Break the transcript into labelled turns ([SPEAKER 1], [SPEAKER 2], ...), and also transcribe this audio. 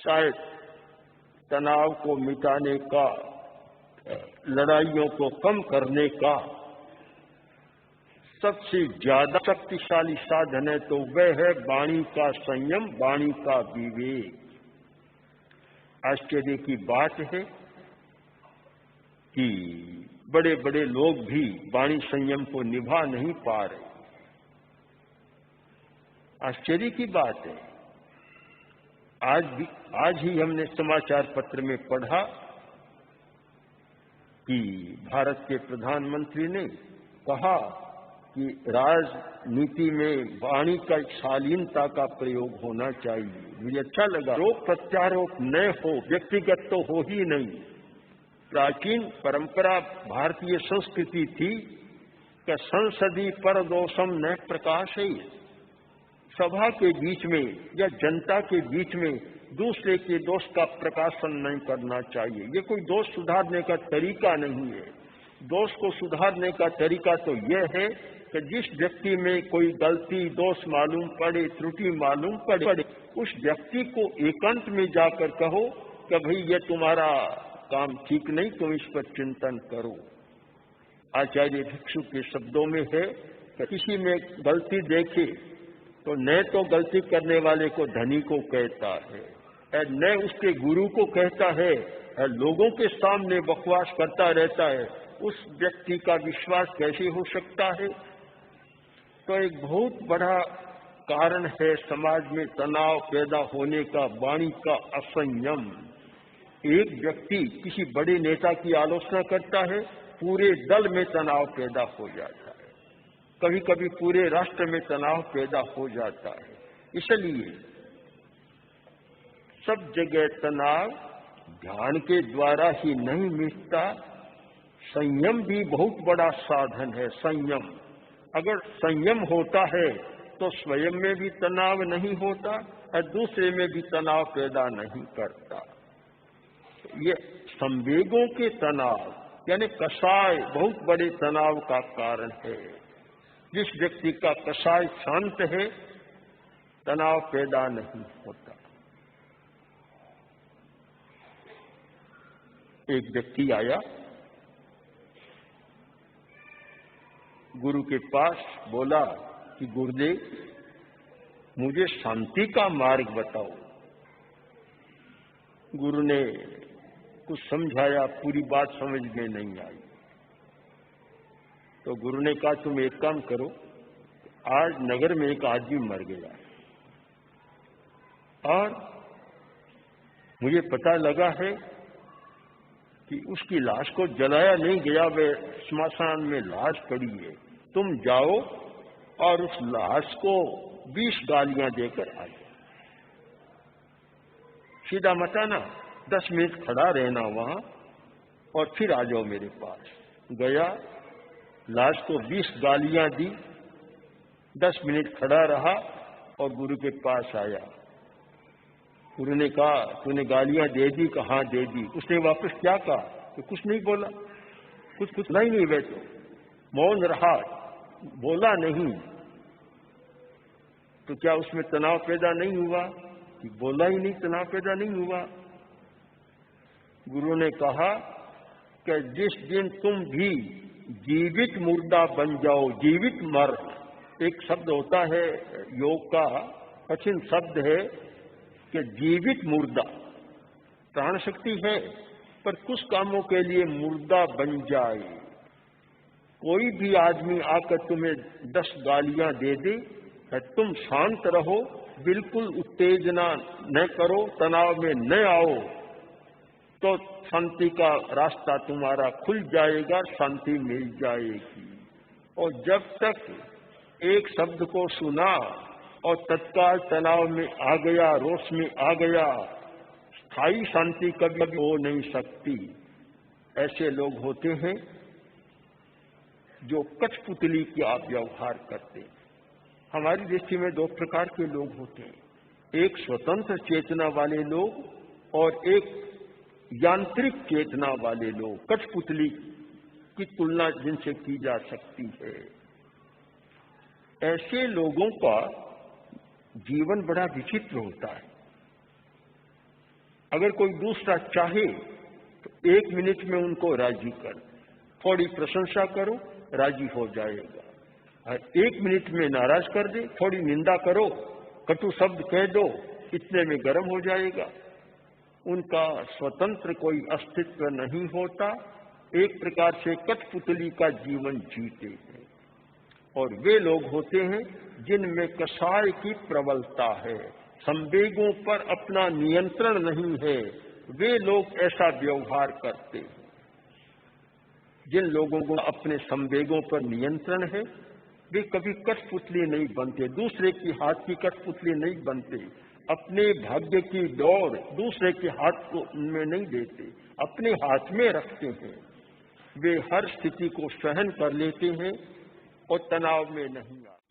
[SPEAKER 1] शायद तनाव को मिटाने का, लड़ाइयों को कम करने का सबसे ज्यादा शक्तिशाली साधन है तो वह है वाणी का संयम, वाणी का विवेक। आश्चर्य की बात है कि बड़े बड़े लोग भी वाणी संयम को निभा नहीं पा रहे। आश्चर्य की बात है। आज ही हमने समाचार पत्र में पढ़ा कि भारत के प्रधानमंत्री ने कहा कि राजनीति में वाणी का शालीनता का प्रयोग होना चाहिए। मुझे अच्छा लगा। आरोप प्रत्यारोप न हो, व्यक्तिगत तो हो ही नहीं। प्राचीन परंपरा भारतीय संस्कृति थी कि संसदीय परदोषम न प्रकाशे, सभा के बीच में या जनता के बीच में दूसरे के दोष का प्रकाशन नहीं करना चाहिए। ये कोई दोष सुधारने का तरीका नहीं है। दोष को सुधारने का तरीका तो यह है कि जिस व्यक्ति में कोई गलती, दोष मालूम पड़े, त्रुटि मालूम पड़े, उस व्यक्ति को एकांत में जाकर कहो कि भाई ये तुम्हारा काम ठीक नहीं, तुम इस पर चिंतन करो। आचार्य भिक्षु के शब्दों में है कि किसी में गलती देखे तो न तो गलती करने वाले को धनी को कहता है, न उसके गुरु को कहता है, लोगों के सामने बकवास करता रहता है। उस व्यक्ति का विश्वास कैसे हो सकता है? तो एक बहुत बड़ा कारण है समाज में तनाव पैदा होने का वाणी का असंयम। एक व्यक्ति किसी बड़े नेता की आलोचना करता है, पूरे दल में तनाव पैदा हो जाता है, कभी कभी पूरे राष्ट्र में तनाव पैदा हो जाता है। इसलिए सब जगह तनाव ध्यान के द्वारा ही नहीं मिटता। संयम भी बहुत बड़ा साधन है। संयम, अगर संयम होता है तो स्वयं में भी तनाव नहीं होता और दूसरे में भी तनाव पैदा नहीं करता। ये संवेगों के तनाव यानी कषाय बहुत बड़े तनाव का कारण है। जिस व्यक्ति का कषाय शांत है, तनाव पैदा नहीं होता। एक व्यक्ति आया गुरु के पास, बोला कि गुरुदेव मुझे शांति का मार्ग बताओ। गुरु ने कुछ समझाया, पूरी बात समझ में नहीं आई। तो गुरु ने कहा तुम एक काम करो, आज नगर में एक आदमी मर गया और मुझे पता लगा है कि उसकी लाश को जलाया नहीं गया, वे श्मशान में लाश पड़ी है। तुम जाओ और उस लाश को 20 गालियां देकर आ जाओ। सीधा मत आना, 10 मिनट खड़ा रहना वहां और फिर आ जाओ मेरे पास। गया, लाश को 20 गालियां दी, 10 मिनट खड़ा रहा और गुरु के पास आया। गुरु ने कहा तूने गालियां दे दी? कहाँ दे दी। उसने वापस क्या कहा? तो कुछ नहीं बोला, कुछ नहीं वे तो मौन रहा, बोला नहीं। तो क्या उसमें तनाव पैदा नहीं हुआ? कि बोला ही नहीं, तनाव पैदा नहीं हुआ। गुरु ने कहा कि जिस दिन तुम भी जीवित मुर्दा बन जाओ, जीवित मर, एक शब्द होता है योग का, कठिन शब्द है कि जीवित मुर्दा, प्राण शक्ति है पर कुछ कामों के लिए मुर्दा बन जाए। कोई भी आदमी आकर तुम्हें 10 गालियां दे दे, तुम शांत रहो, बिल्कुल उत्तेजना न करो, तनाव में न आओ, तो शांति का रास्ता तुम्हारा खुल जाएगा, शांति मिल जाएगी। और जब तक एक शब्द को सुना और तत्काल तनाव में आ गया, रोष में आ गया, स्थायी शांति कभी हो नहीं सकती। ऐसे लोग होते हैं जो कठपुतली का व्यवहार करते हैं। हमारी दृष्टि में 2 प्रकार के लोग होते हैं, एक स्वतंत्र चेतना वाले लोग और एक यांत्रिक चेतना वाले लोग। कठपुतली की तुलना जिनसे की जा सकती है। ऐसे लोगों का जीवन बड़ा विचित्र होता है। अगर कोई दूसरा चाहे तो 1 मिनट में उनको राजी कर, थोड़ी प्रशंसा करो, राजी हो जाएगा। 1 मिनट में नाराज कर दे, थोड़ी निंदा करो, कटु शब्द कह दो, इतने में गर्म हो जाएगा। उनका स्वतंत्र कोई अस्तित्व नहीं होता, एक प्रकार से कठपुतली का जीवन जीते हैं। और वे लोग होते हैं जिनमें कसाय की प्रबलता है, संवेगों पर अपना नियंत्रण नहीं है, वे लोग ऐसा व्यवहार करते हैं। जिन लोगों को अपने संवेगों पर नियंत्रण है, वे कभी कठपुतली नहीं बनते, दूसरे की हाथ की कठपुतली नहीं बनते, अपने भाग्य की दौड़ दूसरे के हाथ को उनमें नहीं देते, अपने हाथ में रखते हैं। वे हर स्थिति को सहन कर लेते हैं और तनाव में नहीं आते।